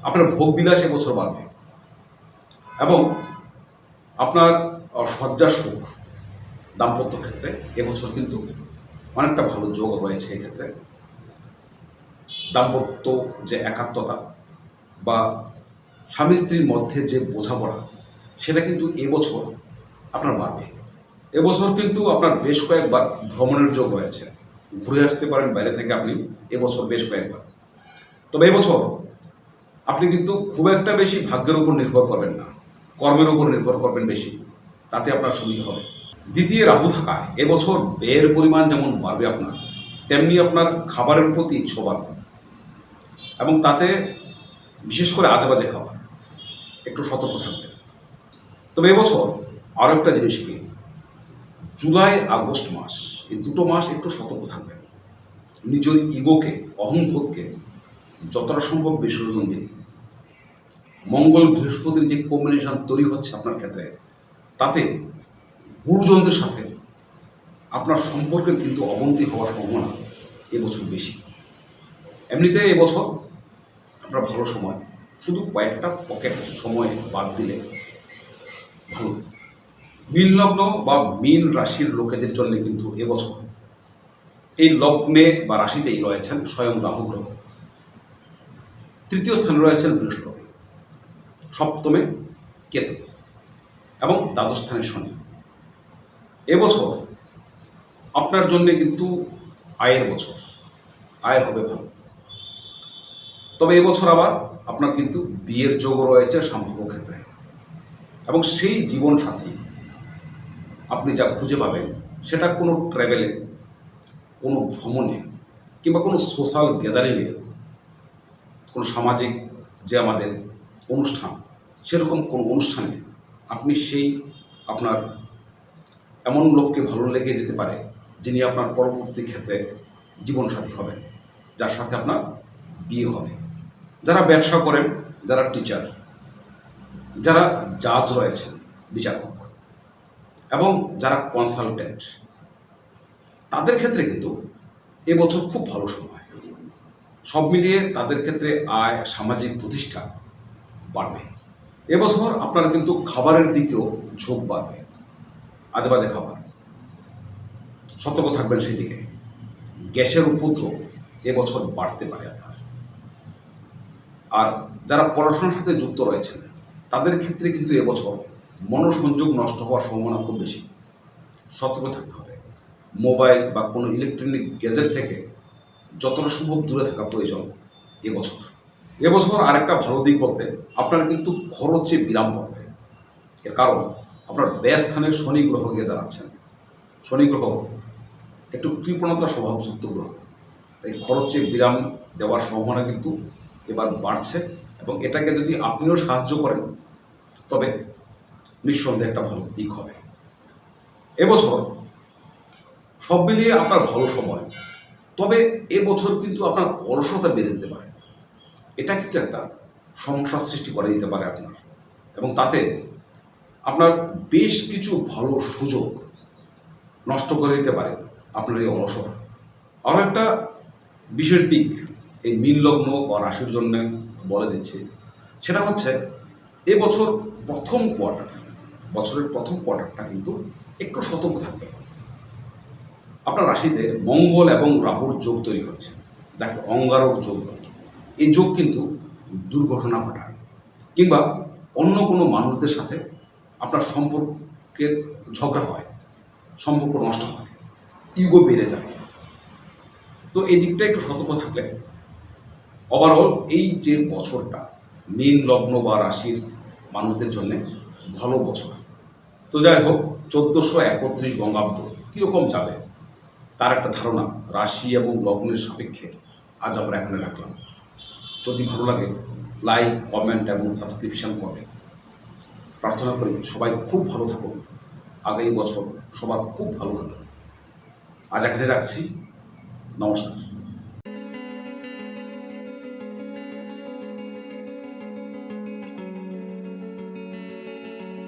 আপনার ভোগবিলাস এবছর বাড়বে এবং আপনার শয্যার সুখ দাম্পত্য ক্ষেত্রে এবছর কিন্তু অনেকটা ভালো যোগ রয়েছে। এক্ষেত্রে দাম্পত্য যে একাত্মতা বা স্বামী স্ত্রীর মধ্যে যে বোঝাপড়া, সেটা কিন্তু এবছর আপনার বাড়বে। এবছর কিন্তু আপনার বেশ কয়েকবার ভ্রমণের যোগ রয়েছে, ঘুরে আসতে পারেন বাইরে থেকে আপনি এবছর বেশ কয়েকবার। তবে এবছর আপনি কিন্তু খুব একটা বেশি ভাগ্যের উপর নির্ভর করবেন না, কর্মের উপর নির্ভর করবেন বেশি, তাতে আপনার সুবিধা হবে। দ্বিতীয় রাহু থাকায় এবছর ব্যয়ের পরিমাণ যেমন বাড়বে আপনার, তেমনি আপনার খাবারের প্রতি ইচ্ছা বাড়বে, এবং তাতে বিশেষ করে আজেবাজে খাবার একটু সতর্ক থাকবেন। তবে এবছর আরও একটা জিনিস কি, জুলাই আগস্ট মাস, এই দুটো মাস একটু সতর্ক থাকবেন। নিজের ইগোকে, অহংবোধকে যতটা সম্ভব বিসর্জন দিন। মঙ্গল বৃহস্পতির যে কম্বিনেশন তৈরি হচ্ছে আপনার ক্ষেত্রে, তাতে গুরুজনদের সাথে আপনার সম্পর্কের কিন্তু অবনতি হওয়ার সম্ভাবনা এবছর বেশি। এমনিতে এবছর আপনার ভালো সময়, শুধু কয়েকটা পকেট সময় বাদ দিলে ভালো। মীন লগ্ন বা মীন রাশির লোকেদের জন্য কিন্তু এবছর এই লগ্নে বা রাশিতেই রয়েছেন স্বয়ং রাহু গ্রহ, তৃতীয় স্থানে রয়েছেন বৃহস্পতি, সপ্তমে কেতু এবং দ্বাদশ স্থানে শনি। এবছর আপনার জন্য কিন্তু আয়ের বছর, আয় হবে ভালো। তবে এবছর আবার আপনার কিন্তু বিয়ের যোগও রয়েছে সম্ভাব্য ক্ষেত্রে, এবং সেই জীবন সাথী আপনি যা খুঁজে পাবেন সেটা কোনো ট্র্যাভেলে, কোনো ভ্রমণে, কিংবা কোনো সোশ্যাল গ্যাদারিংয়ে, কোনো সামাজিক যে আমাদের অনুষ্ঠান, সেরকম কোনো অনুষ্ঠানে আপনি সেই আপনার এমন লোককে ভালো লেগে যেতে পারে যিনি আপনার পরবর্তী ক্ষেত্রে জীবনসাথী হবেন, যার সাথে আপনার বিয়ে হবে। যারা ব্যবসা করেন, যারা টিচার, যারা জাজ রয়েছেন, বিচারক, এবং যারা কনসালটেন্ট, তাদের ক্ষেত্রে কিন্তু এবছর খুব ভালো সময়। সব মিলিয়ে তাদের ক্ষেত্রে আয়, সামাজিক প্রতিষ্ঠা বাড়বে। এবছর আপনার কিন্তু খাবারের দিকেও ঝোঁক বাড়বে, আজেবাজে খাবার, সতর্ক থাকবেন সেদিকে। গ্যাসের উপদ্রব এবছর বাড়তে পারে আপনার। আর যারা পড়াশোনার সাথে যুক্ত রয়েছেন, তাদের ক্ষেত্রে কিন্তু এবছর মনোসংযোগ নষ্ট হওয়ার সম্ভাবনা খুব বেশি, সতর্ক থাকতে হবে। মোবাইল বা কোনো ইলেকট্রনিক গ্যাজেট থেকে যতটা সম্ভব দূরে থাকা প্রয়োজন এবছর আরেকটা ভালো দিক বলতে, আপনার কিন্তু খরচে বিরাম পড়বে। এর কারণ আপনার ব্যয় স্থানে শনি গ্রহ গিয়ে দাঁড়াচ্ছেন। শনি গ্রহ একটু কৃপণতা স্বভাবযুক্ত গ্রহ, তাই খরচে বিরাম দেওয়ার সম্ভাবনা কিন্তু এবার বাড়ছে, এবং এটাকে যদি আপনিও সাহায্য করেন তবে নিঃসন্দেহে একটা ভালো দিক হবে। এবছর সব মিলিয়ে আপনার ভালো সময়। তবে এবছর কিন্তু আপনার অলসতা বেড়ে যেতে পারে, এটা কিন্তু একটা সমস্যার সৃষ্টি করে দিতে পারে আপনার, এবং তাতে আপনার বেশ কিছু ভালো সুযোগ নষ্ট করে দিতে পারে আপনার এই অলসতা। আরও একটা বিশেষ দিক এই মীন লগ্ন বা রাশির জন্য বলে দিচ্ছে, সেটা হচ্ছে এবছর বছরের প্রথম কোয়ার্টারটা কিন্তু একটু সতর্ক থাকবে। আপনার রাশিতে মঙ্গল এবং রাহুর যোগ তৈরি হচ্ছে, যাকে অঙ্গারক যোগ বলে। এই যোগ কিন্তু দুর্ঘটনা ঘটায়, কিংবা অন্য কোনো মানুষদের সাথে আপনার সম্পর্কের ঝগড়া হয়, সম্পর্ক নষ্ট হয়, ইগো বেড়ে যায়। তো এই দিকটা একটু সতর্ক থাকলে ওভারঅল এই যে বছরটা মীন লগ্ন বা রাশির মানুষদের জন্য ভালো বছর। তো যাই হোক, 1431 বঙ্গাব্দ কীরকম যাবে তার একটা ধারণা রাশি এবং লগ্নের সাপেক্ষে আজ আমরা এখানে রাখলাম। যদি ভালো লাগে লাইক, কমেন্ট এবং সাবস্ক্রিপশন করবেন। প্রার্থনা করি সবাই খুব ভালো থাকুন, আগামী বছর সবার খুব ভালো কাটুন। আজ এখানে রাখছি, নমস্কার।